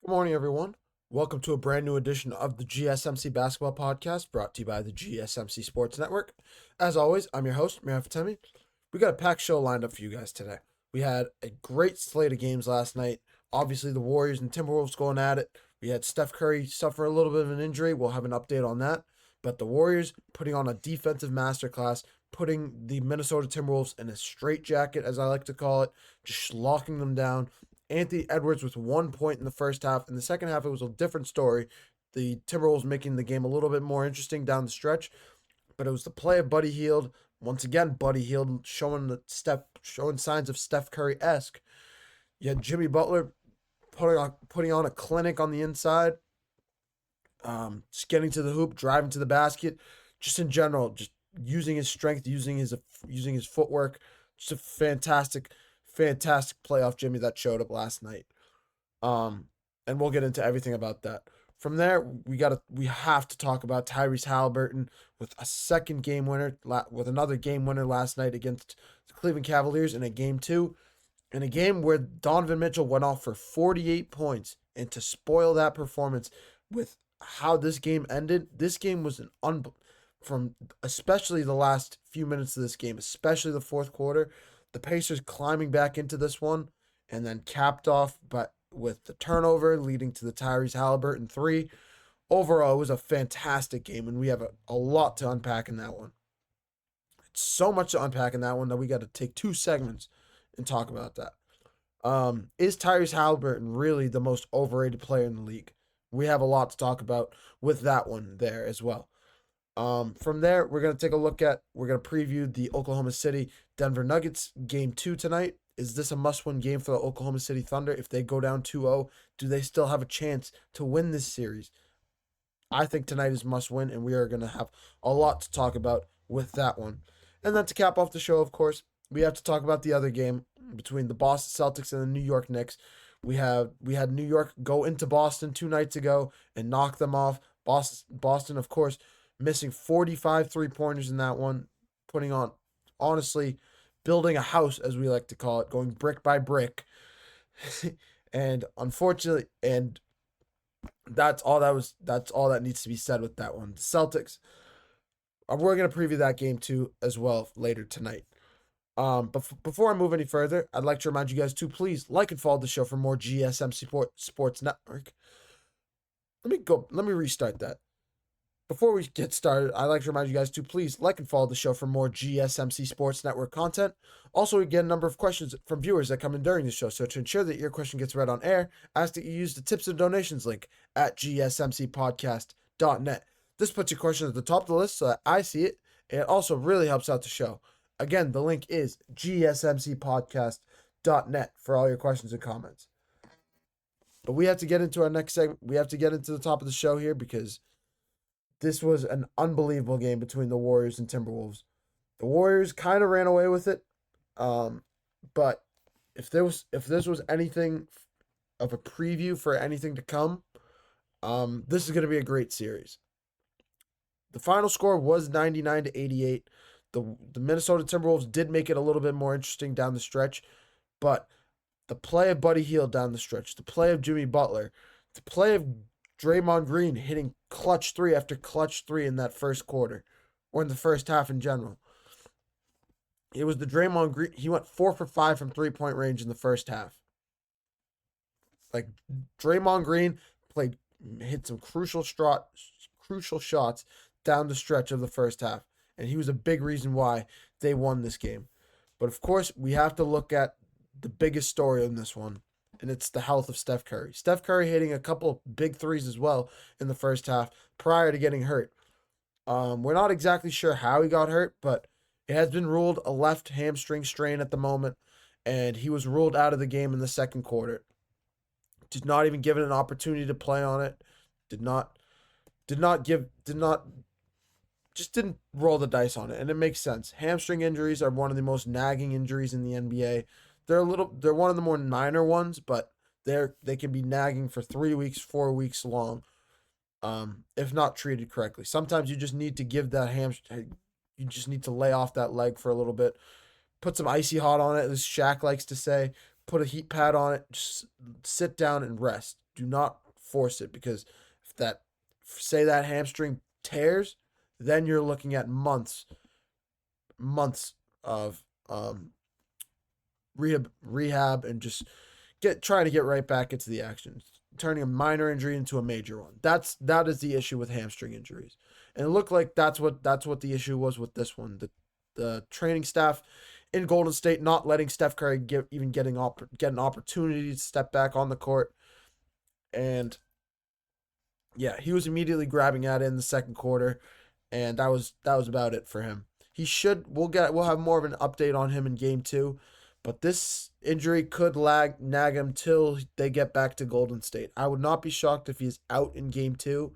Good morning, everyone. Welcome to a brand new edition of the GSMC Basketball Podcast, brought to you by the GSMC Sports Network. As always, I'm your host, Mira Fatemi. We got a packed show lined up for you guys today. We had a great slate of games last night. Obviously, the Warriors and Timberwolves going at it. We had Steph Curry suffer a little bit of an injury. We'll have an update on that. But the Warriors putting on a defensive masterclass, putting the Minnesota Timberwolves in a straitjacket, as I like to call it, just locking them down. Anthony Edwards with 1 point in the first half. In the second half, it was a different story. The Timberwolves making the game a little bit more interesting down the stretch, but it was the play of Buddy Hield. Once again, Buddy Hield showing signs of Steph Curry-esque. You had Jimmy Butler putting on a clinic on the inside, just getting to the hoop, driving to the basket, just in general, just using his strength, using his footwork. Just a fantastic playoff Jimmy that showed up last night. And we'll get into everything about that. From there, we have to talk about Tyrese Halliburton with a second game winner, with another game winner last night against the Cleveland Cavaliers in a game 2, in a game where Donovan Mitchell went off for 48 points, and to spoil that performance with how this game ended, this game was from especially the last few minutes of this game, especially the fourth quarter, the Pacers climbing back into this one, and then capped off with the turnover leading to the Tyrese Halliburton 3. Overall, it was a fantastic game, and we have a lot to unpack in that one. It's so much to unpack in that one that we got to take 2 segments and talk about that. Is Tyrese Halliburton really the most overrated player in the league? We have a lot to talk about with that one there as well. From there, we're going to preview the Oklahoma City Denver Nuggets game 2 tonight. Is this a must-win game for the Oklahoma City Thunder? If they go down 2-0, do they still have a chance to win this series? I think tonight is must-win, and we are going to have a lot to talk about with that one. And then to cap off the show, of course, we have to talk about the other game between the Boston Celtics and the New York Knicks. We had New York go into Boston 2 nights ago and knock them off. Boston, of course, missing 45 three-pointers in that one, honestly, building a house, as we like to call it, going brick by brick. And unfortunately, that's all that needs to be said with that one. The Celtics, we're going to preview that game too as well later tonight. But before I move any further, I'd like to remind you guys to please like and follow the show for more GSMC Sports Network. Let me restart that. Before we get started, I'd like to remind you guys to please like and follow the show for more GSMC Sports Network content. Also, we get a number of questions from viewers that come in during the show, so to ensure that your question gets read on air, ask that you use the tips and donations link at gsmcpodcast.net. This puts your question at the top of the list so that I see it, and it also really helps out the show. Again, the link is gsmcpodcast.net for all your questions and comments. But we have to get into our next segment. We have to get into the top of the show here because this was an unbelievable game between the Warriors and Timberwolves. The Warriors kind of ran away with it, but if this was anything of a preview for anything to come, this is going to be a great series. The final score was 99-88. The Minnesota Timberwolves did make it a little bit more interesting down the stretch, but the play of Buddy Hield down the stretch, the play of Jimmy Butler, the play of Draymond Green hitting clutch 3 after clutch 3 in that first quarter, or in the first half in general. It was the Draymond Green. He went 4 for 5 from 3-point range in the first half. Like, Draymond Green hit some crucial shots down the stretch of the first half, and he was a big reason why they won this game. But of course, we have to look at the biggest story in this one, and it's the health of Steph Curry. Steph Curry hitting a couple of big threes as well in the first half prior to getting hurt. We're not exactly sure how he got hurt, but it has been ruled a left hamstring strain at the moment, and he was ruled out of the game in the second quarter. Did not even give it an opportunity to play on it. Just didn't roll the dice on it, and it makes sense. Hamstring injuries are one of the most nagging injuries in the NBA. They're one of the more minor ones, but they can be nagging for 3 weeks, 4 weeks long, if not treated correctly. Sometimes you just need to give that you just need to lay off that leg for a little bit, put some icy hot on it, as Shaq likes to say, put a heat pad on it, just sit down and rest. Do not force it, because if that hamstring tears, then you're looking at months of rehab, and just trying to get right back into the action, turning a minor injury into a major one. That is the issue with hamstring injuries, and it looked like that's what the issue was with this one. The training staff in Golden State not letting Steph Curry get an opportunity to step back on the court, and yeah, he was immediately grabbing at it in the second quarter, and that was about it for him. We'll have more of an update on him in game 2, but this injury could nag him till they get back to Golden State. I would not be shocked if he's out in game 2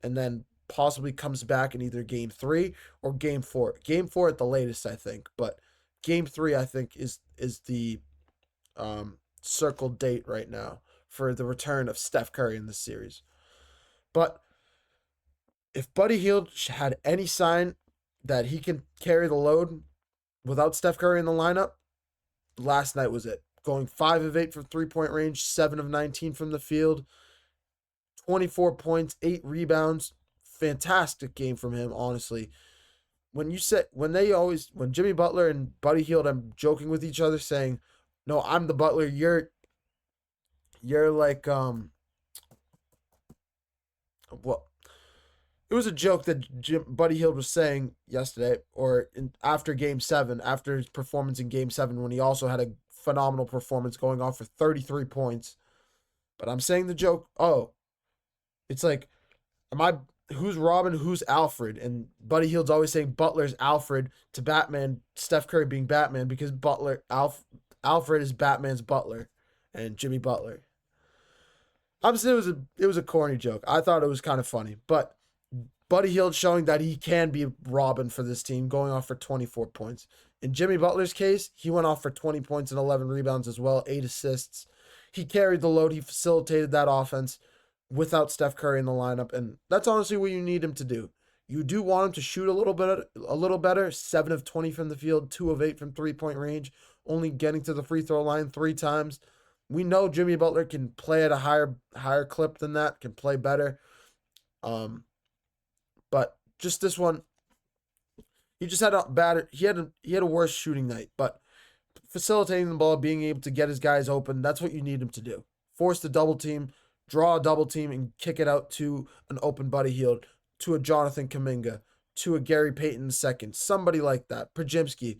and then possibly comes back in either game 3 or game 4. Game 4 at the latest, I think, but game 3 I think is the circled date right now for the return of Steph Curry in this series. But if Buddy Hield had any sign that he can carry the load without Steph Curry in the lineup, last night was it. Going 5 of 8 from 3-point range, 7 of 19 from the field, 24 points, 8 rebounds. Fantastic game from him, honestly. When Jimmy Butler and Buddy Hield, I'm joking with each other saying, "No, I'm the Butler. You're like what?" It was a joke that Buddy Hield was saying yesterday, or after Game 7, after his performance in Game 7, when he also had a phenomenal performance going off for 33 points. But I'm saying the joke, it's like, who's Robin, who's Alfred? And Buddy Hield's always saying Butler's Alfred to Batman, Steph Curry being Batman, because Alfred is Batman's butler, and Jimmy Butler. Obviously, it was a corny joke. I thought it was kind of funny, but Buddy Hield showing that he can be Robin for this team, going off for 24 points. In Jimmy Butler's case, he went off for 20 points and 11 rebounds as well, 8 assists. He carried the load. He facilitated that offense without Steph Curry in the lineup, and that's honestly what you need him to do. You do want him to shoot a little better. 7 of 20 from the field, 2 of 8 from 3-point range, only getting to the free throw line 3 times. We know Jimmy Butler can play at a higher clip than that, can play better. But just this one, he just had a worse shooting night. But facilitating the ball, being able to get his guys open, that's what you need him to do. Force the double team, draw a double team, and kick it out to an open Buddy Hield, to a Jonathan Kuminga, to a Gary Payton II, somebody like that. Podziemski,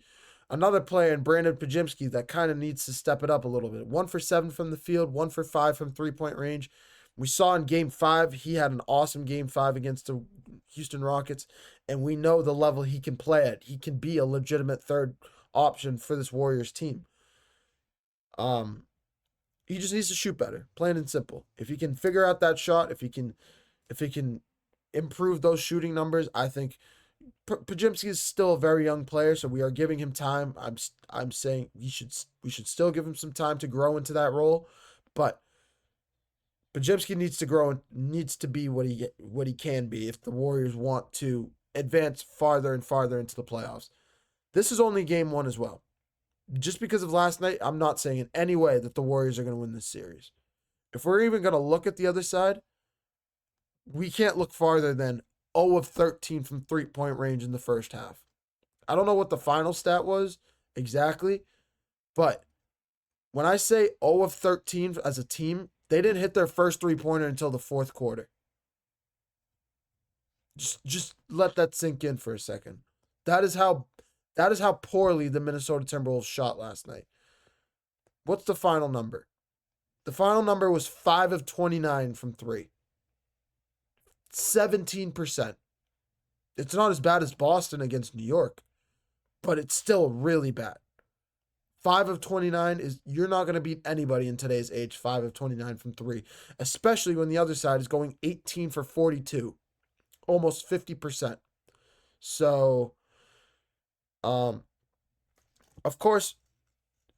another player in Brandon Podziemski that kind of needs to step it up a little bit. 1 for 7 from the field, 1 for 5 from 3-point range. We saw in Game 5, he had an awesome Game 5 against the Houston Rockets, and we know the level he can play at. He can be a legitimate third option for this Warriors team. He just needs to shoot better, plain and simple. If he can figure out that shot, if he can improve those shooting numbers, I think Podziemski is still a very young player, so we are giving him time. I'm saying we should still give him some time to grow into that role, but Podziemski needs to grow and needs to be what he can be if the Warriors want to advance farther and farther into the playoffs. This is only game 1 as well. Just because of last night, I'm not saying in any way that the Warriors are going to win this series. If we're even going to look at the other side, we can't look farther than 0 of 13 from 3-point range in the first half. I don't know what the final stat was exactly, but when I say 0 of 13 as a team, they didn't hit their first 3-pointer until the fourth quarter. Just let that sink in for a second. That is how poorly the Minnesota Timberwolves shot last night. What's the final number? The final number was 5 of 29 from 3. 17%. It's not as bad as Boston against New York, but it's still really bad. 5 of 29 you're not going to beat anybody in today's age, 5 of 29 from 3, especially when the other side is going 18 for 42, almost 50%. So, of course,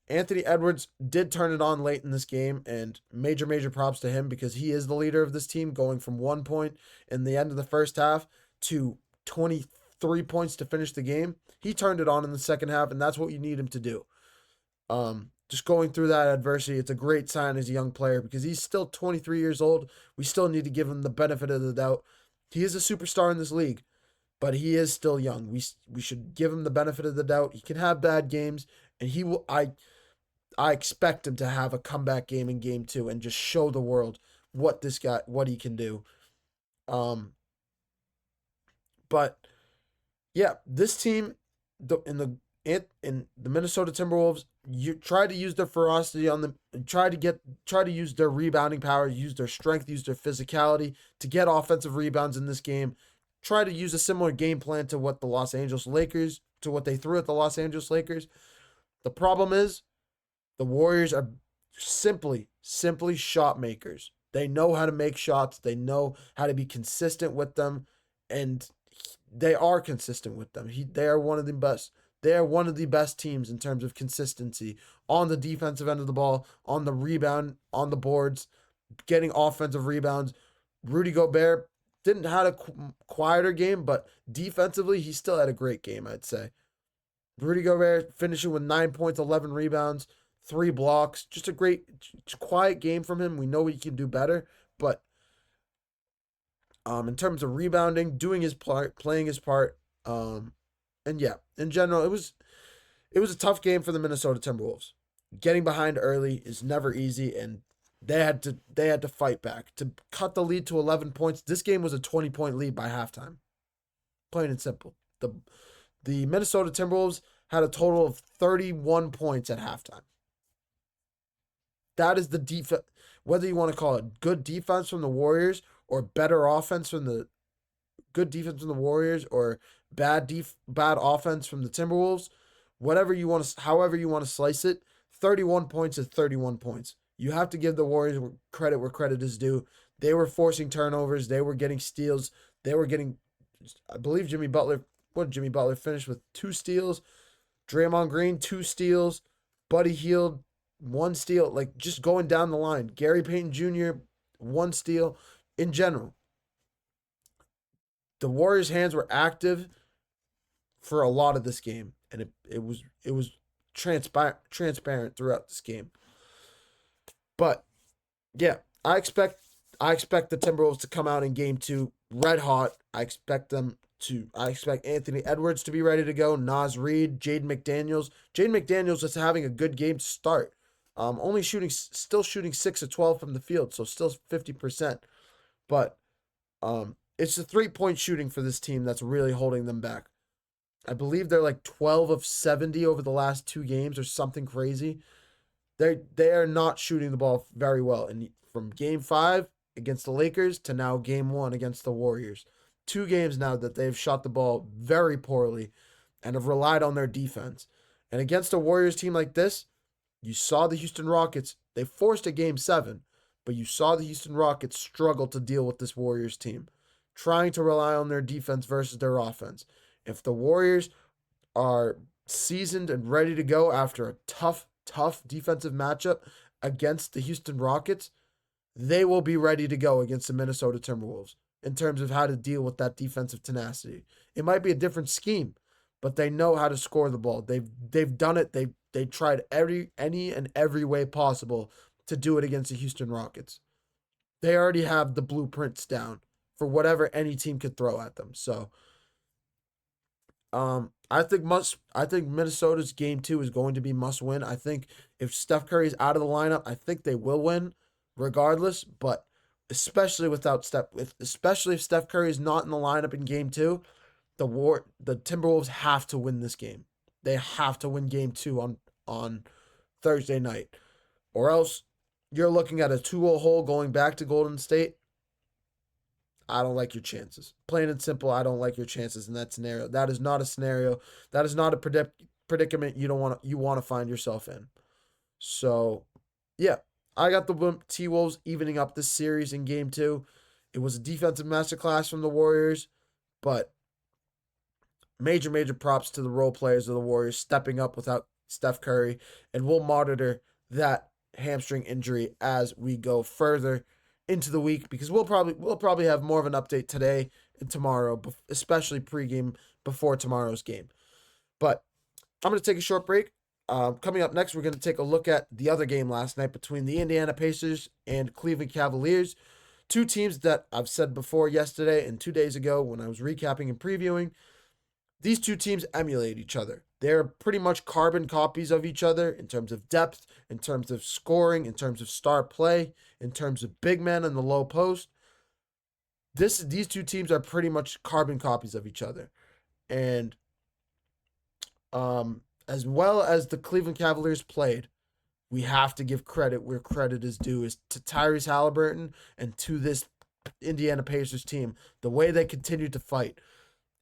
Anthony Edwards did turn it on late in this game, and major props to him because he is the leader of this team, going from 1 point in the end of the first half to 23 points to finish the game. He turned it on in the second half, and that's what you need him to do. just going through that adversity, it's a great sign as a young player because he's still 23 years old. We still need to give him the benefit of the doubt. He is a superstar in this league, but he is still young. We should give him the benefit of the doubt. He can have bad games, and he will. I expect him to have a comeback game in game 2 and just show the world what he can do. Um, but yeah, this team, in the Minnesota Timberwolves, you try to use their ferocity on them, try to use their rebounding power, use their strength, use their physicality to get offensive rebounds in this game. Try to use a similar game plan to what they threw at the Los Angeles Lakers. The problem is the Warriors are simply shot makers. They know how to make shots. They know how to be consistent with them, and they are consistent with them. They are one of the best. They are one of the best teams in terms of consistency on the defensive end of the ball, on the rebound, on the boards, getting offensive rebounds. Rudy Gobert didn't have a quieter game, but defensively, he still had a great game, I'd say. Rudy Gobert finishing with 9 points, 11 rebounds, 3 blocks. Just a great, quiet game from him. We know he can do better, but in terms of rebounding, doing his part, playing his part, and yeah, in general, it was a tough game for the Minnesota Timberwolves. Getting behind early is never easy, and they had to fight back to cut the lead to 11 points. This game was a 20-point lead by halftime. Plain and simple. The Minnesota Timberwolves had a total of 31 points at halftime. That is the defense. Whether you want to call it good defense from the Warriors or better offense from the good defense from the Warriors or bad offense from the Timberwolves, however you want to slice it, 31 points is 31 points. You have to give the Warriors credit where credit is due. They were forcing turnovers. They were getting steals. They were getting, I believe Jimmy Butler finished with 2 steals. Draymond Green, 2 steals. Buddy Hield, 1 steal. Like, just going down the line. Gary Payton Jr., 1 steal. In general, the Warriors' hands were active for a lot of this game, and it was transparent throughout this game. But yeah, I expect the Timberwolves to come out in game 2 red hot. I expect Anthony Edwards to be ready to go. Naz Reid, Jaden McDaniels. Jaden McDaniels is having a good game to start. Still shooting 6 of 12 from the field, so still 50%. But it's the 3-point shooting for this team that's really holding them back. I believe they're like 12 of 70 over the last 2 games or something crazy. They are not shooting the ball very well. And from game 5 against the Lakers to now game 1 against the Warriors. 2 games now that they've shot the ball very poorly and have relied on their defense. And against a Warriors team like this, you saw the Houston Rockets. They forced a game 7, but you saw the Houston Rockets struggle to deal with this Warriors team, trying to rely on their defense versus their offense. If the Warriors are seasoned and ready to go after a tough defensive matchup against the Houston Rockets, they will be ready to go against the Minnesota Timberwolves in terms of how to deal with that defensive tenacity. It might be a different scheme, but they know how to score the ball. They've done it. They tried any and every way possible to do it against the Houston Rockets. They already have the blueprints down for whatever any team could throw at them. So I think Minnesota's game 2 is going to be must win. I think if Steph Curry is out of the lineup, I think they will win regardless, but especially if Steph Curry is not in the lineup in game 2, the Timberwolves have to win this game. They have to win game 2 on Thursday night, or else you're looking at a 2-0 hole going back to Golden State. I don't like your chances. Plain and simple, I don't like your chances in that scenario. That is not a scenario. That is not a predicament you want to find yourself in. So, yeah, I got the T-Wolves evening up this series in game 2. It was a defensive masterclass from the Warriors, but major props to the role players of the Warriors stepping up without Steph Curry, and we'll monitor that hamstring injury as we go further into the week, because we'll probably have more of an update today and tomorrow, especially pregame before tomorrow's game. But I'm going to take a short break. Coming up next, we're going to take a look at the other game last night between the Indiana Pacers and Cleveland Cavaliers. Two teams that I've said before yesterday and 2 days ago when I was recapping and previewing. These two teams emulate each other. They're pretty much carbon copies of each other in terms of depth, in terms of scoring, in terms of star play, in terms of big men in the low post. These two teams are pretty much carbon copies of each other. And as well as the Cleveland Cavaliers played, we have to give credit where credit is due, is to Tyrese Halliburton and to this Indiana Pacers team. The way they continued to fight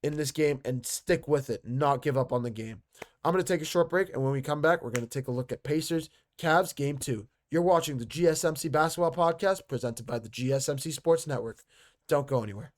in this game and stick with it, not give up on the game. I'm going to take a short break, and when we come back, we're going to take a look at Pacers Cavs Game 2. You're watching the GSMC Basketball Podcast presented by the GSMC Sports Network. Don't go anywhere.